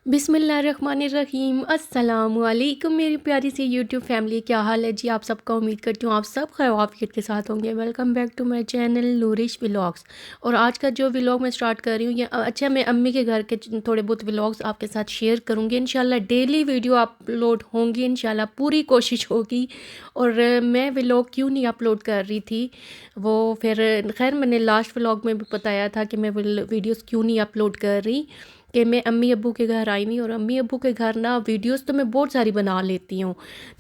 बिस्मिल्लाहिर्रहमानिर्रहीम अस्सलामुअलैकुम मेरी प्यारी सी यूट्यूब फैमिली, क्या हाल है जी आप सबका। उम्मीद करती हूँ आप सब खैर आफियत के साथ होंगे। Welcome back to my channel Nourish Vlogs. और आज का जो व्लॉग मैं स्टार्ट कर रही हूँ ये अच्छा मैं अम्मी के घर के थोड़े बहुत व्लॉग्स आपके साथ शेयर करूँगी। इंशाल्लाह डेली वीडियो अपलोड होंगी, इंशाल्लाह पूरी कोशिश होगी। और मैं व्लॉग क्यों नहीं अपलोड कर रही थी वो फिर खैर मैंने लास्ट व्लॉग में भी बताया था कि मैं वीडियोज़ क्यों नहीं अपलोड कर रही, कि मैं अम्मी अब्बू के घर आई हुई। और अम्मी अब्बू के घर ना वीडियोस तो मैं बहुत सारी बना लेती हूँ,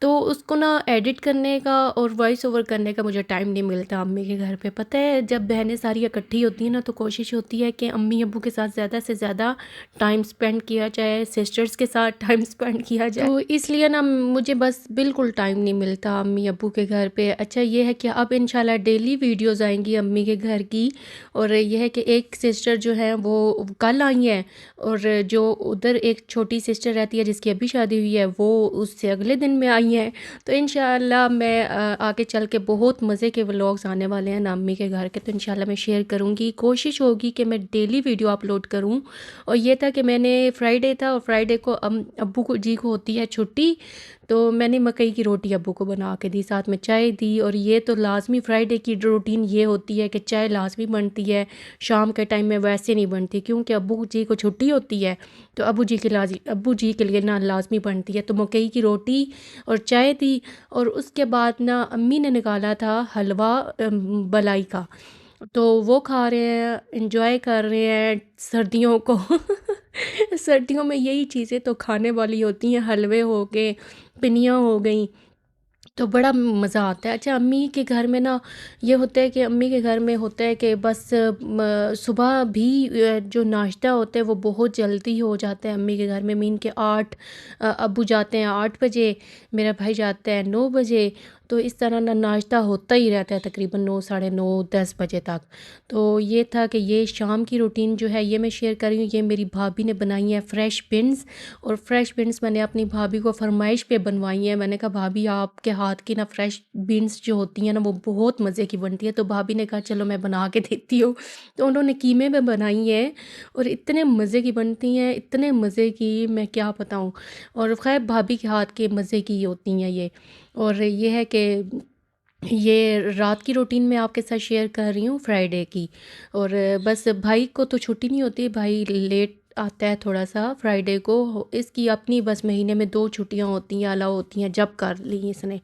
तो उसको ना एडिट करने का और वॉइस ओवर करने का मुझे टाइम नहीं मिलता अम्मी के घर पे। पता है जब बहनें सारी इकट्ठी होती हैं ना तो कोशिश होती है कि अम्मी अब्बू के साथ ज़्यादा से ज़्यादा टाइम स्पेंड किया जाए, सिस्टर्स के साथ टाइम स्पेंड किया जाए। तो इसलिए ना मुझे बस बिल्कुल टाइम नहीं मिलता अम्मी अब्बू के घर पे। अच्छा ये है कि अब इंशाल्लाह डेली वीडियोज़ आएंगी अम्मी के घर की। और यह है कि एक सिस्टर जो है वो कल आई है, और जो उधर एक छोटी सिस्टर रहती है जिसकी अभी शादी हुई है वो उससे अगले दिन में आई हैं। तो इंशाल्लाह मैं आगे चल के बहुत मज़े के व्लॉग्स आने वाले हैं अम्मी के घर के, तो इंशाल्लाह मैं शेयर करूँगी। कोशिश होगी कि मैं डेली वीडियो अपलोड करूँ। और ये था कि मैंने फ्राइडे था और फ्राइडे को अब्बू को जी को होती है छुट्टी, तो मैंने मकई की रोटी अब्बू को बना के दी, साथ में चाय दी। और ये तो लाजमी फ्राइडे की रूटीन ये होती है कि चाय लाजमी बनती है, शाम के टाइम में वैसे नहीं बनती क्योंकि अब्बू जी को छुट्टी होती है। तो अब्बू जी के लिए ना लाजमी बनती है, तो मकई की रोटी और चाय दी। और उसके बाद ना अम्मी ने निकाला था हलवा बलाई का, तो वो खा रहे हैं, इंजॉय कर रहे हैं सर्दियों को। सर्दियों में यही चीज़ें तो खाने वाली होती हैं, हलवे हो गए, पिनियाँ हो गई, तो बड़ा मज़ा आता है। अच्छा अम्मी के घर में ना ये होता है कि अम्मी के घर में होता है कि बस सुबह भी जो नाश्ता होता है वो बहुत जल्दी हो जाता है अम्मी के घर में। मीन के 8 अब्बू जाते हैं 8 बजे, मेरा भाई जाता है 9 बजे। तो इस तरह ना नाश्ता होता ही रहता है तकरीबन 9 साढ़े 9 10 बजे तक। तो ये था कि ये शाम की रूटीन जो है ये मैं शेयर कर रही हूँ। ये मेरी भाभी ने बनाई है फ्रेश बिन्स, और फ्रेश बीन्स मैंने अपनी भाभी को फरमाइश पे बनवाई है। मैंने कहा भाभी आपके हाथ की ना फ्रेश बीन्स जो होती हैं ना वो बहुत मज़े की बनती है, तो भाभी ने कहा चलो मैं बना के देती हूँ। तो उन्होंने कीमे में बनाई है और इतने मज़े की बनती हैं, इतने मज़े की मैं क्या बताऊँ। और ख़ैर भाभी के हाथ के मज़े की होती हैं ये। और ये है कि ये रात की रूटीन मैं आपके साथ शेयर कर रही हूँ फ्राइडे की। और बस भाई को तो छुट्टी नहीं होती, भाई लेट आता है थोड़ा सा फ्राइडे को। इसकी अपनी बस महीने में 2 छुट्टियाँ होती हैं, अलाउ होती हैं जब कर ली इसने।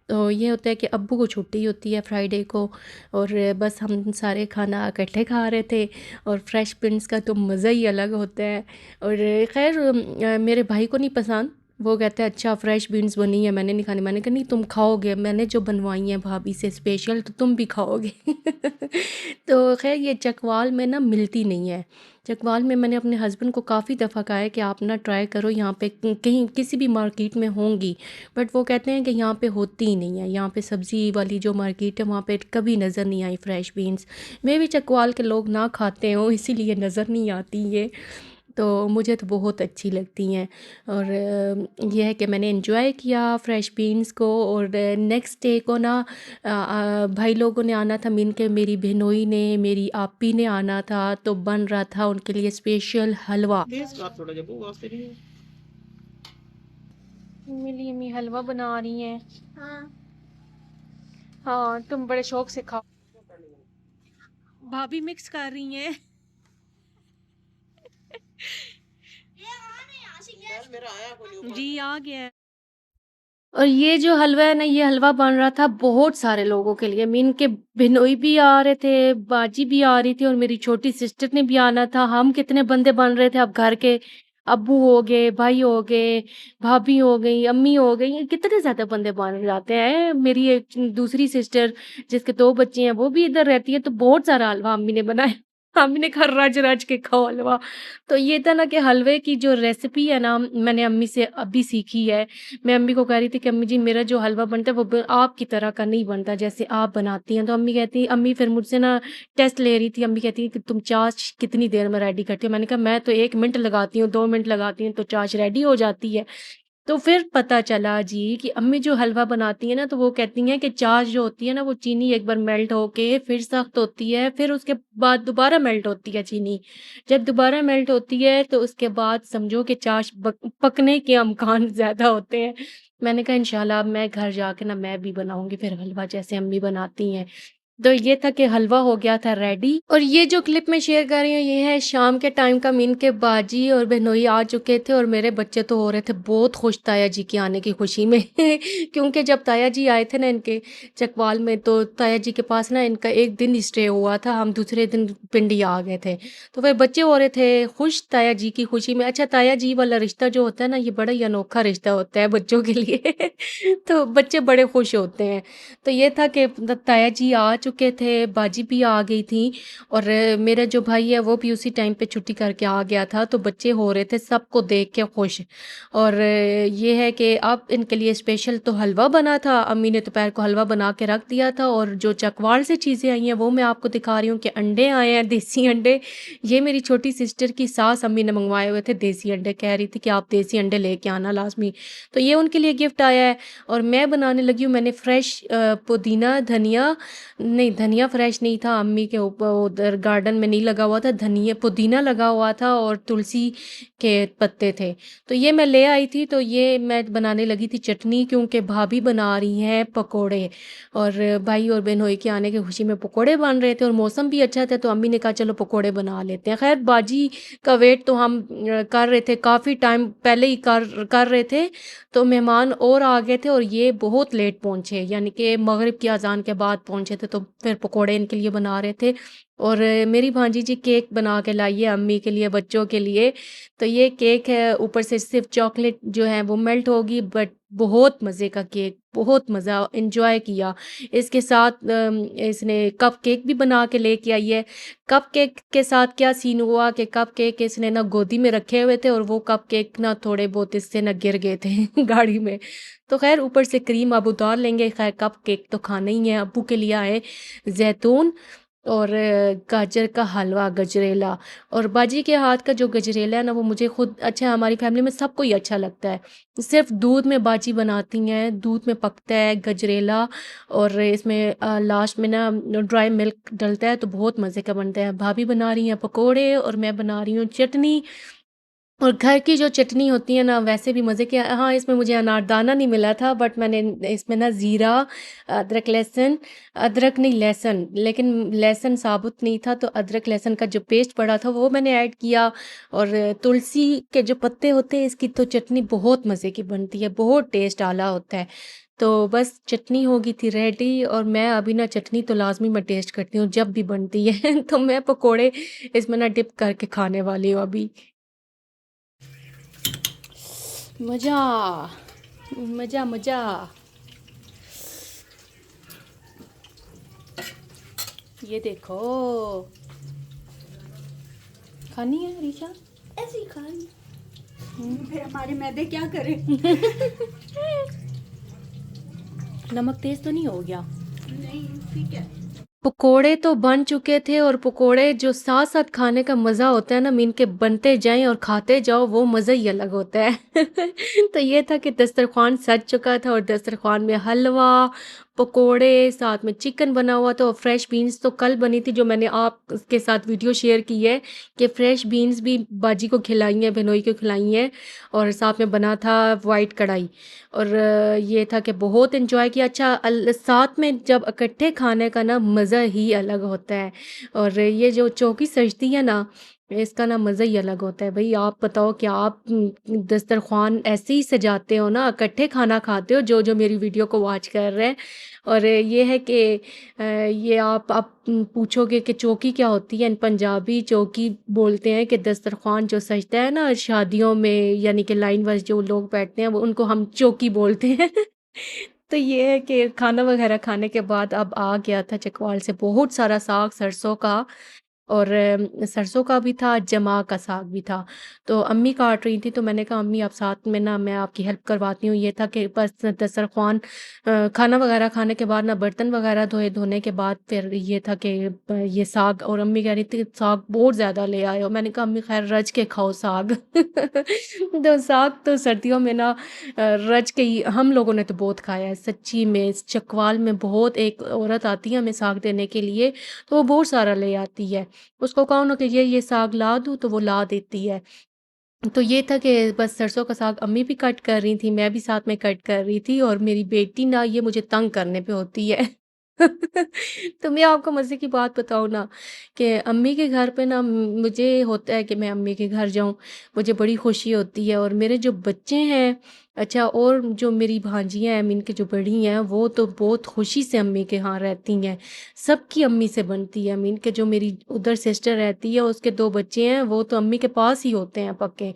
तो ये होता है कि अब्बू को छुट्टी होती है फ्राइडे को, और बस हम सारे खाना इकट्ठे खा रहे थे। और फ्रेश प्रिंट्स का तो मज़ा ही अलग होता है। और ख़ैर मेरे भाई को नहीं पसंद, वो कहते हैं अच्छा फ़्रेश बीन्स बनी है मैंने नहीं खानी। मैंने कहा नहीं तुम खाओगे, मैंने जो बनवाई हैं भाभी से स्पेशल तो तुम भी खाओगे। तो ख़ैर ये चकवाल में ना मिलती नहीं है। चकवाल में मैंने अपने हस्बैंड को काफ़ी दफ़ा कहा है कि आप ना ट्राई करो, यहाँ पे कहीं किसी भी मार्केट में होंगी, बट वो कहते हैं कि यहाँ पे होती ही नहीं है। यहाँ पे सब्ज़ी वाली जो मार्केट है वहाँ पे कभी नज़र नहीं आई फ़्रेश बीन्स। मे भी चकवाल के लोग ना खाते हों इसीलिए नज़र नहीं आती ये, तो मुझे तो बहुत अच्छी लगती हैं। और ये है कि मैंने एंजॉय किया फ़्रेश बीन्स को। और नेक्स्ट डे को ना भाई लोगों ने आना था, मीन के मेरी बहनोई ने मेरी आपी ने आना था, तो बन रहा था उनके लिए स्पेशल हलवा। मेरी अम्मी हलवा बना रही हैं। हाँ तुम बड़े शौक से खाओ। भाभी मिक्स कर रही हैं। जी आ गया है। और ये जो हलवा है ना ये हलवा बन रहा था बहुत सारे लोगों के लिए। मीन के बिनोई भी आ रहे थे, बाजी भी आ रही थी, और मेरी छोटी सिस्टर ने भी आना था। हम कितने बंदे बन रहे थे अब घर के, अब्बू हो गए, भाई हो गए, भाभी हो गई, अम्मी हो गई, ये कितने ज्यादा बंदे बन जाते हैं। मेरी एक दूसरी सिस्टर जिसके 2 बच्चे हैं वो भी इधर रहती है, तो बहुत सारा हलवा अम्मी ने बनाया। अम्मी ने कहा रज रज के खाओ हलवा। तो ये था ना कि हलवे की जो रेसिपी है ना मैंने अम्मी से अभी सीखी है। मैं अम्मी को कह रही थी कि अम्मी जी मेरा जो हलवा बनता है वो आपकी तरह का नहीं बनता जैसे आप बनाती हैं। तो अम्मी कहती, अम्मी फिर मुझसे ना टेस्ट ले रही थी। अम्मी कहती है कि तुम चाश कितनी देर में रेडी करती हो। मैंने कहा मैं तो 1 मिनट लगाती हूँ, 2 मिनट लगाती हूँ तो चाश रेडी हो जाती है। तो फिर पता चला जी कि अम्मी जो हलवा बनाती हैं ना, तो वो कहती हैं कि चाश जो होती है ना, वो चीनी एक बार मेल्ट होके फिर सख्त होती है, फिर उसके बाद दोबारा मेल्ट होती है चीनी। जब दोबारा मेल्ट होती है, तो उसके बाद समझो कि चाश पकने के अमकान ज़्यादा होते हैं। मैंने कहा इंशाल्लाह अब मैं घर जाके ना मैं भी बनाऊँगी फिर हलवा जैसे अम्मी बनाती हैं। तो ये था कि हलवा हो गया था रेडी, और ये जो क्लिप मैं शेयर कर रही हूँ ये है शाम के टाइम का। मीन के बाजी और बहनोई आ चुके थे और मेरे बच्चे तो हो रहे थे बहुत खुश ताया जी के आने की खुशी में क्योंकि जब ताया जी आए थे ना इनके चकवाल में, तो ताया जी के पास ना इनका एक दिन स्टे हुआ था, हम दूसरे दिन पिंडी आ गए थे। तो फिर बच्चे हो रहे थे खुश ताया जी की खुशी में। अच्छा, ताया जी वाला रिश्ता जो होता है ना, ये बड़ा ही अनोखा रिश्ता होता है बच्चों के लिए तो बच्चे बड़े खुश होते हैं। तो ये था कि ताया जी आ चुके थे, बाजी भी आ गई थी, और मेरा जो भाई है वो भी उसी टाइम पे छुट्टी करके आ गया था। तो बच्चे हो रहे थे सबको देख के खुश। और ये है कि अब इनके लिए स्पेशल तो हलवा बना था, अम्मी ने दोपहर को हलवा बना के रख दिया था। और जो चकवाल से चीज़ें आई हैं वो मैं आपको दिखा रही हूँ कि अंडे आए हैं, देसी अंडे। ये मेरी छोटी सिस्टर की सास अम्मी ने मंगवाए हुए थे देसी अंडे, कह रही थी कि आप देसी अंडे लेके आना लाजमी। तो ये उनके लिए गिफ्ट आया है। और मैं बनाने लगी हूँ, मैंने फ्रेश पुदीना धनिया, नहीं धनिया फ्रेश नहीं था, अम्मी के ऊपर उधर गार्डन में नहीं लगा हुआ था, धनिया पुदीना लगा हुआ था और तुलसी के पत्ते थे। तो ये मैं ले आई थी, तो ये मैं बनाने लगी थी चटनी, क्योंकि भाभी बना रही हैं पकोड़े, और भाई और बहनोई के आने की खुशी में पकोड़े बन रहे थे और मौसम भी अच्छा था, तो अम्मी ने कहा चलो पकोड़े बना लेते हैं। खैर बाजी का वेट तो हम कर रहे थे, काफ़ी टाइम पहले ही कर रहे थे। तो मेहमान और आ गए थे और ये बहुत लेट पहुँचे, यानी कि मगरिब की अज़ान के बाद पहुँचे थे, तो फिर पकोड़े इनके लिए बना रहे थे। और मेरी भांजी जी केक बना के लाई है अम्मी के लिए, बच्चों के लिए। तो ये केक है, ऊपर से सिर्फ चॉकलेट जो है वो मेल्ट होगी, बट बहुत मज़े का केक, बहुत मज़ा एंजॉय किया। इसके साथ इसने कप केक भी बना के लेके आई है। कप केक के साथ क्या सीन हुआ कि कप केक इसने ना गोदी में रखे हुए थे और वो कप केक ना थोड़े बहुत इससे ना गिर गए थे गाड़ी में। तो खैर ऊपर से क्रीम अब उतार लेंगे, खैर कप केक तो खाना ही है। अब्बू के लिए आए जैतून और गाजर का हलवा गजरेला। और बाजी के हाथ का जो गजरेला है ना, वो मुझे खुद अच्छा, हमारी फैमिली में सबको ही अच्छा लगता है। सिर्फ दूध में बाजी बनाती हैं, दूध में पकता है गजरेला, और इसमें लास्ट में ना ड्राई मिल्क डलता है, तो बहुत मज़े का बनता है। भाभी बना रही हैं पकोड़े और मैं बना रही हूँ चटनी। और घर की जो चटनी होती है ना, वैसे भी मज़े की। हाँ, इसमें मुझे अनारदाना नहीं मिला था, बट मैंने इसमें ना ज़ीरा, अदरक, लहसुन, अदरक नहीं लहसुन, लेकिन लहसुन साबुत नहीं था, तो अदरक लहसुन का जो पेस्ट पड़ा था वो मैंने ऐड किया। और तुलसी के जो पत्ते होते हैं, इसकी तो चटनी बहुत मज़े की बनती है, बहुत टेस्ट आला होता है। तो बस चटनी हो गई थी रेडी, और मैं अभी ना चटनी तो लाज़मी मैं टेस्ट करती हूँ जब भी बनती है तो मैं पकोड़े इसमें ना डिप करके खाने वाली हूँ अभी। मज़ा, मज़ा, मज़ा। ये देखो, खानी है रीशा? ऐसे ही खाई। फिर हमारे मैदे क्या करें? नमक तेज तो नहीं हो गया? नहीं, ठीक है। पकोड़े तो बन चुके थे, और पकोड़े जो साथ साथ खाने का मज़ा होता है ना, मीन के बनते जाएं और खाते जाओ, वो मज़ा ही अलग होता है तो ये था कि दस्तरखान सज चुका था, और दस्तरखान में हलवा, पकोड़े, साथ में चिकन बना हुआ था, और फ्रेश बीन्स तो कल बनी थी, जो मैंने आपके साथ वीडियो शेयर की है कि फ्रेश बीन्स भी बाजी को खिलाई हैं, बहनोई को खिलाई हैं। और साथ में बना था वाइट कढ़ाई। और ये था कि बहुत इन्जॉय किया। अच्छा, साथ में जब इकट्ठे खाने का ना मज़ा ही अलग होता है। और ये जो चौकी सजती है ना, इसका ना मज़ा ही अलग होता है। भाई आप बताओ कि आप दस्तरखान ऐसे ही सजाते हो ना, इकट्ठे खाना खाते हो, जो जो मेरी वीडियो को वॉच कर रहे हैं। और ये है कि ये आप पूछोगे कि चौकी क्या होती है, पंजाबी चौकी बोलते हैं कि दस्तरखान जो सजता है ना शादियों में, यानी कि लाइन वाइज जो लोग बैठते हैं वो, उनको हम चौकी बोलते हैं तो ये है कि खाना वगैरह खाने के बाद अब आ गया था चकवाल से बहुत सारा साग सरसों का, और सरसों का भी था, जमा का साग भी था। तो अम्मी काट रही थी, तो मैंने कहा अम्मी आप साथ में ना, मैं आपकी हेल्प करवाती हूँ। ये था कि बस दस्तरख़्वान खाना वगैरह खाने के बाद ना, बर्तन वगैरह धोने के बाद फिर ये था कि ये साग, और अम्मी कह रही थी साग बहुत ज़्यादा ले आए हो। मैंने कहा अम्मी खैर रज के खाओ साग। तो साग तो सर्दियों में ना रज के ही हम लोगों ने तो बहुत खाया है सच्ची में। चकवाल में बहुत एक औरत आती है हमें साग देने के लिए, तो वो बहुत सारा ले आती है। उसको कहो ना कि ये साग ला दूँ, तो वो ला देती है। तो ये था कि बस सरसों का साग अम्मी भी कट कर रही थी, मैं भी साथ में कट कर रही थी, और मेरी बेटी ना ये मुझे तंग करने पे होती है। तो मैं आपको मज़े की बात बताऊँ ना, कि अम्मी के घर पे ना मुझे होता है कि मैं अम्मी के घर जाऊँ, मुझे बड़ी खुशी होती है। और मेरे जो बच्चे हैं, अच्छा, और जो मेरी भांजियाँ हैं, मीन के जो बड़ी हैं, वो तो बहुत खुशी से अम्मी के यहाँ रहती हैं। सबकी अम्मी से बनती है। मीन के जो मेरी उधर सिस्टर रहती है, उसके 2 बच्चे हैं, वो तो अम्मी के पास ही होते हैं पक्के।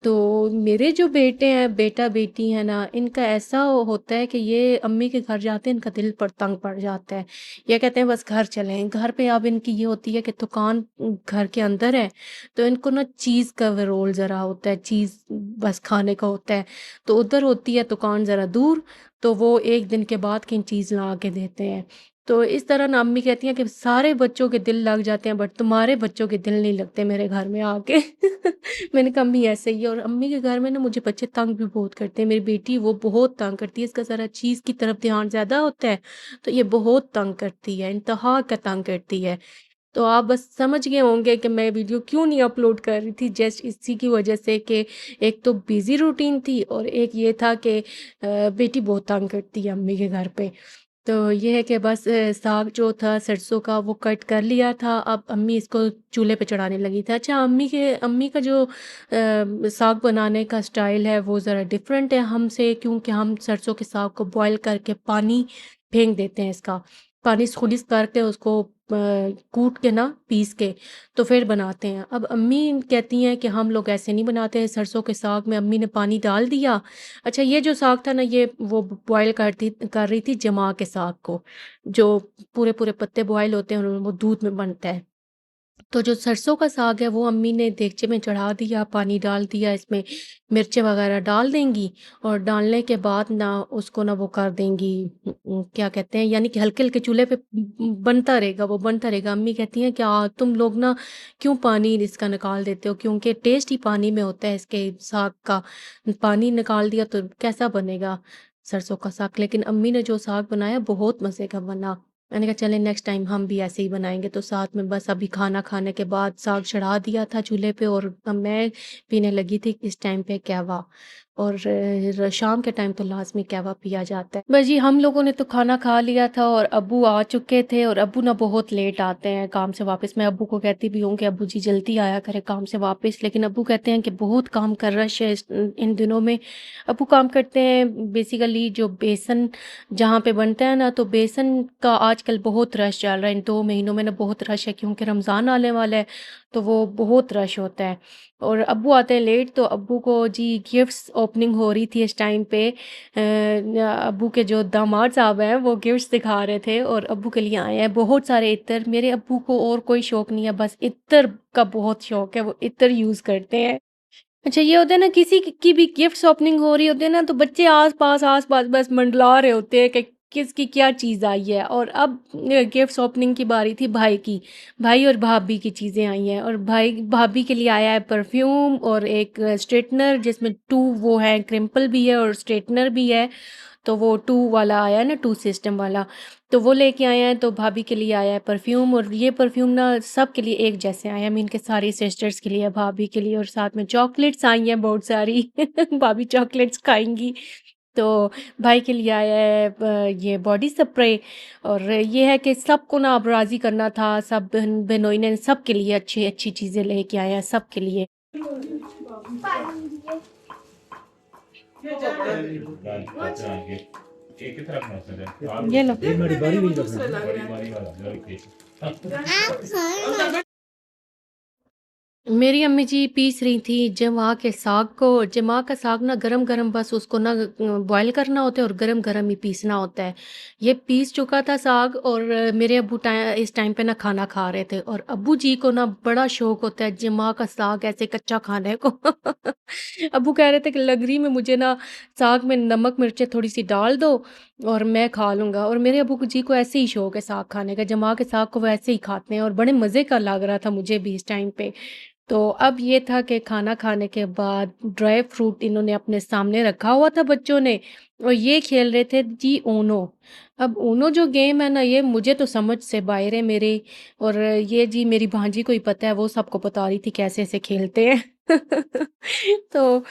तो मेरे जो बेटे हैं, बेटा-बेटी हैं ना, इनका ऐसा होता है कि ये अम्मी के घर जाते हैं, इनका दिल पर तंग पड़ जाता है। ये कहते हैं बस घर चलें। घर पे अब इनकी ये होती है कि दुकान घर के अंदर है, तो इनको ना चीज़ का रोल ज़रा होता है, चीज़ बस खाने का होता है। तो उधर होती है दुकान ज़रा दूर, तो वो 1 दिन के बाद की चीज़ ला के देते हैं। तो इस तरह ना अम्मी कहती हैं कि सारे बच्चों के दिल लग जाते हैं, बट तुम्हारे बच्चों के दिल नहीं लगते मेरे घर में आके। मैंने कहा अम्मी ऐसे ही है। और अम्मी के घर में ना मुझे बच्चे तंग भी बहुत करते हैं। मेरी बेटी वो बहुत तंग करती है, इसका ज़रा चीज़ की तरफ ध्यान ज़्यादा होता है, तो ये बहुत तंग करती है, इंतहा का तंग करती है। तो आप बस समझ गए होंगे कि मैं वीडियो क्यों नहीं अपलोड कर रही थी, जस्ट इसी की वजह से कि एक तो बिज़ी रूटीन थी, और एक ये था कि बेटी बहुत तंग करती है अम्मी के घर पे। तो ये है कि बस साग जो था सरसों का वो कट कर लिया था, अब अम्मी इसको चूल्हे पे चढ़ाने लगी थी। अच्छा, अम्मी का जो साग बनाने का स्टाइल है वो ज़रा डिफरेंट है हमसे, क्योंकि हम सरसों के साग को बॉयल करके पानी फेंक देते हैं इसका। पानी ख़ुलिस करके उसको कूट के ना, पीस के, तो फिर बनाते हैं। अब अम्मी कहती हैं कि हम लोग ऐसे नहीं बनाते हैं, सरसों के साग में अम्मी ने पानी डाल दिया। अच्छा, ये जो साग था ना, ये वो बॉयल कर रही थी जमा के साग को, जो पूरे-पूरे पत्ते बॉयल होते हैं और वो दूध में बनता है। तो जो सरसों का साग है वो अम्मी ने देगचे में चढ़ा दिया, पानी डाल दिया, इसमें मिर्चें वगैरह डाल देंगी, और डालने के बाद ना उसको ना वो कर देंगी, क्या कहते हैं, यानी कि हल्के-हल्के चूल्हे पे बनता रहेगा, वो बनता रहेगा। अम्मी कहती हैं क्या तुम लोग ना क्यों पानी इसका निकाल देते हो, क्योंकि टेस्ट ही पानी में होता है इसके साग का। पानी निकाल दिया तो कैसा बनेगा सरसों का साग। लेकिन अम्मी ने जो साग बनाया बहुत मज़े का बना। मैंने कहा चलें नेक्स्ट टाइम हम भी ऐसे ही बनाएँगे। तो साथ में बस अभी खाना खाने के बाद साग चढ़ा दिया था चूल्हे पे, और अब मैं पीने लगी थी इस टाइम पे कहवा, और शाम के टाइम तो लाज़मी कहवा पिया जाता है। बस जी, हम लोगों ने तो खाना खा लिया था, और अब्बू आ चुके थे, और अब्बू ना बहुत लेट आते हैं काम से वापस। मैं अब्बू को कहती भी हूँ कि अब्बू जी जल्दी आया करें काम से वापस, लेकिन अब्बू कहते हैं कि बहुत काम का रश है इन दिनों में। अब्बू काम करते हैं बेसिकली जो बेसन जहाँ पे बनता है ना, तो बेसन का आजकल बहुत रश चल रहा है। इन 2 महीनों में ना बहुत रश है, क्योंकि रमज़ान आने वाला है, तो वो बहुत रश होता है। और अब्बू आते हैं लेट, तो अब्बू को जी गिफ्ट्स ओपनिंग हो रही थी इस टाइम पे। अब्बू के जो दामाद साहब हैं वो गिफ्ट्स दिखा रहे थे, और अब्बू के लिए आए हैं बहुत सारे इत्र। मेरे अब्बू को और कोई शौक नहीं है, बस इत्र का बहुत शौक है, वो इत्र यूज़ करते हैं। अच्छा, ये होता है ना, किसी की भी गिफ्ट्स ओपनिंग हो रही होती है ना, तो बच्चे आस-पास बस मंडला रहे होते हैं कि किसकी क्या चीज़ आई है। और अब गिफ्ट्स ओपनिंग की बारी थी भाई की। भाई और भाभी की चीज़ें आई हैं, और भाई भाभी के लिए आया है परफ्यूम और एक स्ट्रेटनर, जिसमें 2 वो हैं, क्रिम्पल भी है और स्ट्रेटनर भी है। तो वो 2 वाला आया है ना, 2 सिस्टम वाला, तो वो लेके आए हैं। तो भाभी के लिए आया है परफ्यूम, और ये परफ्यूम ना सब के लिए एक जैसे आए हैं, मीन के सारी सिस्टर्स के लिए, भाभी के लिए, और साथ में चॉकलेट्स आई हैं बहुत सारी। भाभी चॉकलेट्स खाएँगी। तो भाई के लिए आया है ये बॉडी स्प्रे, और ये है कि सबको ना अब राज़ी करना था, सब बहनोई ने सबके लिए अच्छी-अच्छी चीज़ें लेके आए हैं सबके लिए। ये लो। मेरी अम्मी जी पीस रही थी जमा के साग को। जमा का साग ना गरम-गरम बस उसको ना बॉयल करना होता है और गरम-गरम ही पीसना होता है। ये पीस चुका था साग और मेरे अब्बू इस टाइम पे ना खाना खा रहे थे और अब्बू जी को ना बड़ा शौक होता है जमा का साग ऐसे कच्चा खाने को। अब्बू कह रहे थे कि लग रही में मुझे ना साग में नमक मिर्चें थोड़ी-सी डाल दो और मैं खा लूँगा और मेरे अब्बू जी को ऐसे ही शौक है साग खाने का। जमा के साग को वो ऐसे ही खाते हैं और बड़े मज़े का लग रहा था मुझे भी इस टाइम पे। तो अब ये था कि खाना खाने के बाद ड्राई फ्रूट इन्होंने अपने सामने रखा हुआ था बच्चों ने और ये खेल रहे थे जी ऊनो। अब ऊनो जो गेम है ना ये मुझे तो समझ से बाहर है मेरे और ये जी मेरी भांजी को ही पता है वो सबको बता रही थी कैसे ऐसे खेलते हैं। तो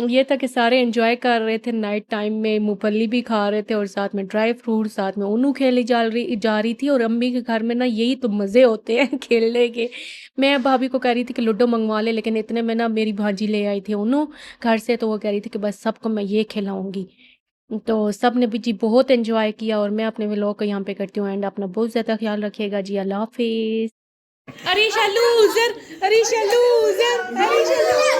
ये था कि सारे एंजॉय कर रहे थे नाइट टाइम में मूंगफली भी खा रहे थे और साथ में ड्राई फ्रूट साथ में ऊनो खेली जा रही थी और अम्मी के घर में ना यही तो मज़े होते हैं खेलने के। मैं भाभी को कह रही थी कि लूडो मंगवा ले लेकिन इतने में ना मेरी भांजी ले आई थी उन्हों घर से तो वो कह रही थी कि बस सबको मैं ये खिलाऊंगी। तो सब ने भी जी बहुत एंजॉय किया और मैं अपने व्लॉग को यहाँ पे करती हूँ एंड अपना बहुत ज़्यादा ख्याल रखिएगा जी। अल्लाह हाफिज़। Arisha loser, Arisha loser, Arisha loser.